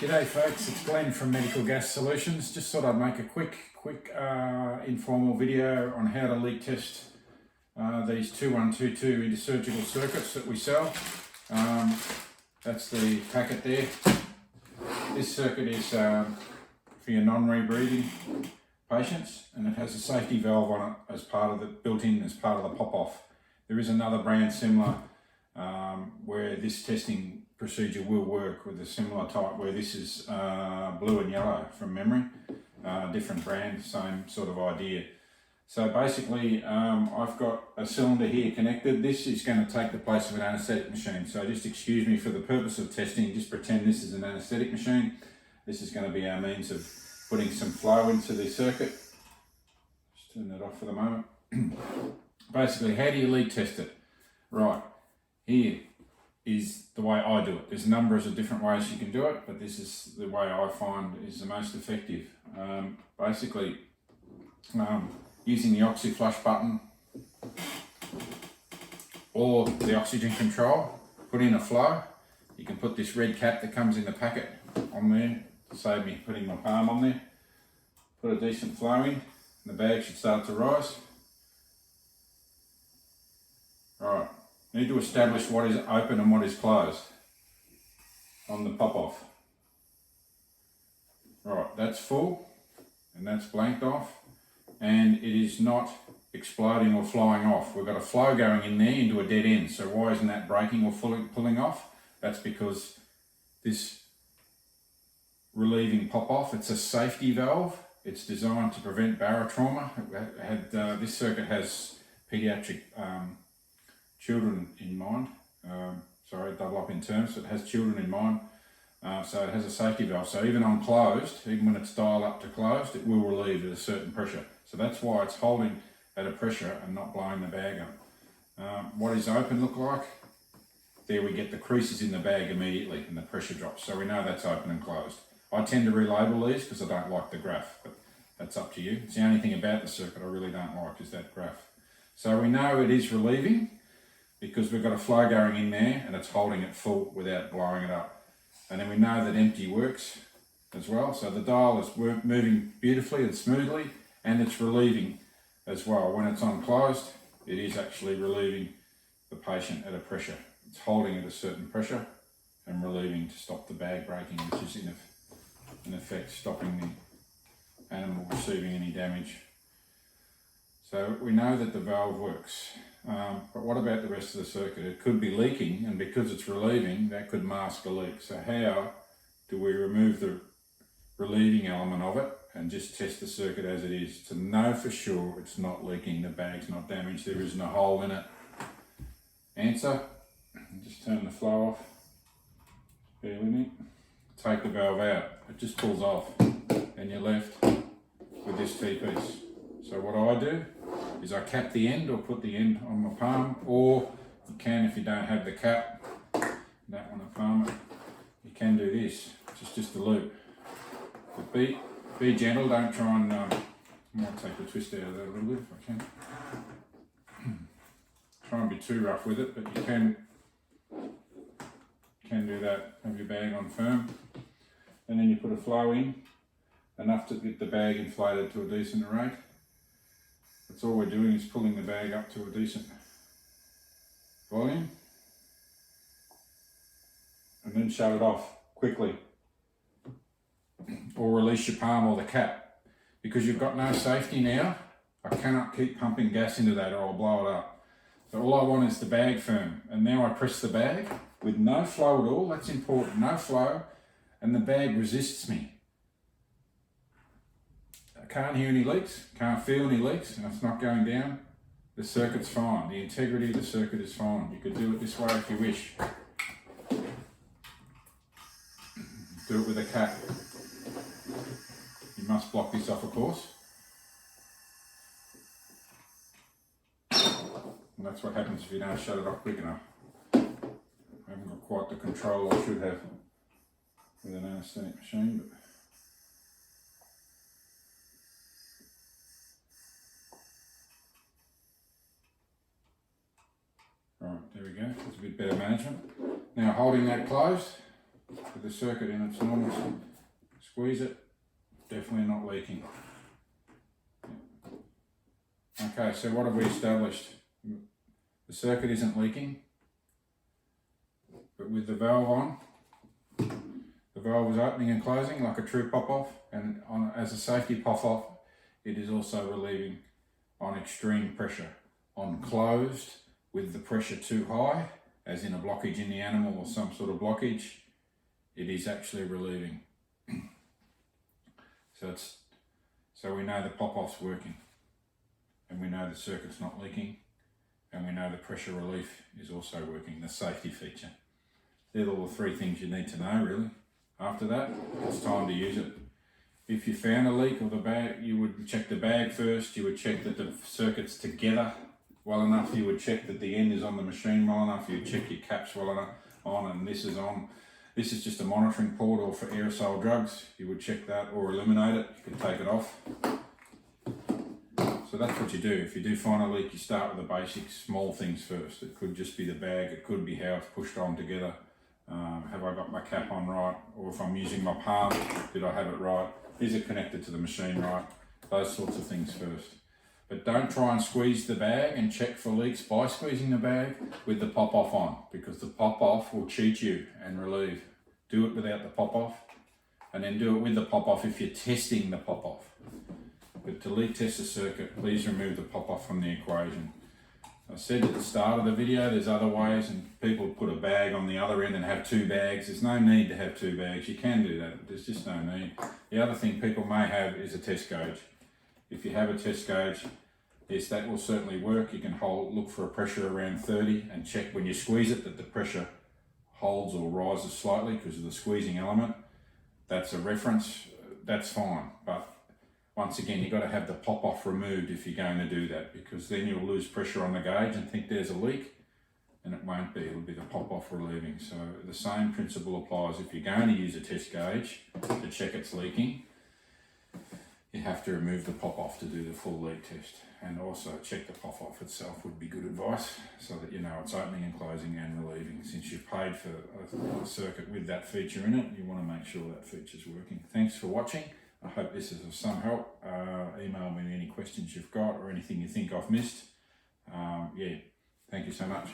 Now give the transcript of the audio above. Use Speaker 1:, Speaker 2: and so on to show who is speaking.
Speaker 1: G'day folks, it's Glenn from Medical Gas Solutions. Just thought I'd make a quick informal video on how to leak test these 2122 intersurgical circuits that we sell. That's the packet there. This circuit is for your non-rebreathing patients, and it has a safety valve on it as part of the built-in as part of the pop-off. There is another brand similar where this testing procedure will work with a similar type, where this is blue and yellow from memory, different brand, same sort of idea. So basically I've got a cylinder here connected. This is going to take the place of an anaesthetic machine, so just excuse me for the purpose of testing, just pretend this is an anaesthetic machine. This is going to be our means of putting some flow into the circuit. Just turn that off for the moment. Basically, how do you leak test it? Right, here is the way I do it. There's numbers of different ways you can do it, but this is the way I find is the most effective. Basically, using the oxy-flush button or the oxygen control, put in a flow. You can put this red cap that comes in the packet on there to save me putting my palm on there. Put a decent flow in, and the bag should start to rise. Right. Need to establish what is open and what is closed on the pop-off. Right, that's full and that's blanked off, and it is not exploding or flying off. We've got a flow going in there into a dead end. So why isn't that breaking or pulling off? That's because this relieving pop-off, it's a safety valve. It's designed to prevent barotrauma. This circuit has pediatric children in mind. Sorry, double up in terms, so it has children in mind. So it has a safety valve. So even on closed, even when it's dialed up to closed, it will relieve at a certain pressure. So that's why it's holding at a pressure and not blowing the bag up. What does open look like? There we get the creases in the bag immediately and the pressure drops. So we know that's open and closed. I tend to relabel these because I don't like the graph, but that's up to you. It's the only thing about the circuit I really don't like is that graph. So we know it is relieving because we've got a flow going in there and it's holding it full without blowing it up. And then we know that empty works as well. So the dial is moving beautifully and smoothly, and it's relieving as well. When it's on closed, it is actually relieving the patient at a pressure. It's holding at a certain pressure and relieving to stop the bag breaking, which is in effect stopping the animal receiving any damage. So we know that the valve works. But what about the rest of the circuit? It could be leaking, and because it's relieving, that could mask a leak. So how do we remove the relieving element of it and just test the circuit as it is to know for sure it's not leaking, the bag's not damaged, there isn't a hole in it? Answer, just turn the flow off. Bear with me. Take the valve out. It just pulls off and you're left with this T-piece. So what I do is I cap the end or put the end on my palm, or you can, if you don't have the cap, don't want to palm it, you can do this, which is just a loop. But be gentle, don't try and, I might take the twist out of that a little bit if I can. Try and be too rough with it, but you can do that. Have your bag on firm, and then you put a flow in, enough to get the bag inflated to a decent rate. That's all we're doing, is pulling the bag up to a decent volume, and then shut it off quickly, or release your palm or the cap, because you've got no safety now. I cannot keep pumping gas into that or I'll blow it up. So all I want is the bag firm, and now I press the bag with no flow at all. That's important, no flow, and the bag resists me. I can't hear any leaks, can't feel any leaks, and it's not going down. The circuit's fine. The integrity of the circuit is fine. You could do it this way if you wish. Do it with a cap. You must block this off, of course. And that's what happens if you don't shut it off quick enough. I haven't got quite the control I should have with an anaesthetic machine, but right, there we go, that's a bit better management. Now holding that closed, with the circuit in its normal, squeeze it, definitely not leaking. Okay, so what have we established? The circuit isn't leaking, but with the valve on, the valve is opening and closing like a true pop-off, and as a safety pop-off, it is also relieving on extreme pressure. On closed, with the pressure too high, as in a blockage in the animal or some sort of blockage, it is actually relieving. So we know the pop-off's working, and we know the circuit's not leaking, and we know the pressure relief is also working, the safety feature. They're all the three things you need to know, really. After that, it's time to use it. If you found a leak of the bag, you would check the bag first, you would check that the circuit's together well enough, you would check that the end is on the machine well enough, you would check your caps well enough on, and this is on. This is just a monitoring port or for aerosol drugs. You would check that or eliminate it. You can take it off. So that's what you do. If you do find a leak, you start with the basics, small things first. It could just be the bag. It could be how it's pushed on together. Have I got my cap on right? Or if I'm using my palm, did I have it right? Is it connected to the machine right? Those sorts of things first. But don't try and squeeze the bag and check for leaks by squeezing the bag with the pop-off on, because the pop-off will cheat you and relieve. Do it without the pop-off, and then do it with the pop-off if you're testing the pop-off. But to leak test the circuit, please remove the pop-off from the equation. I said at the start of the video, there's other ways, and people put a bag on the other end and have two bags. There's no need to have two bags. You can do that, there's just no need. The other thing people may have is a test gauge. If you have a test gauge, yes, that will certainly work. You can look for a pressure around 30 and check when you squeeze it that the pressure holds or rises slightly because of the squeezing element. That's a reference, that's fine. But once again, you've got to have the pop-off removed if you're going to do that, because then you'll lose pressure on the gauge and think there's a leak, and it won't be. It'll be the pop-off relieving. So the same principle applies. If you're going to use a test gauge to check it's leaking, you have to remove the pop-off to do the full leak test, and also check the pop-off itself would be good advice, so that you know it's opening and closing and relieving. Since you've paid for a circuit with that feature in it, you want to make sure that feature's working. Thanks for watching. I hope this is of some help. Email me any questions you've got or anything you think I've missed. Yeah, thank you so much.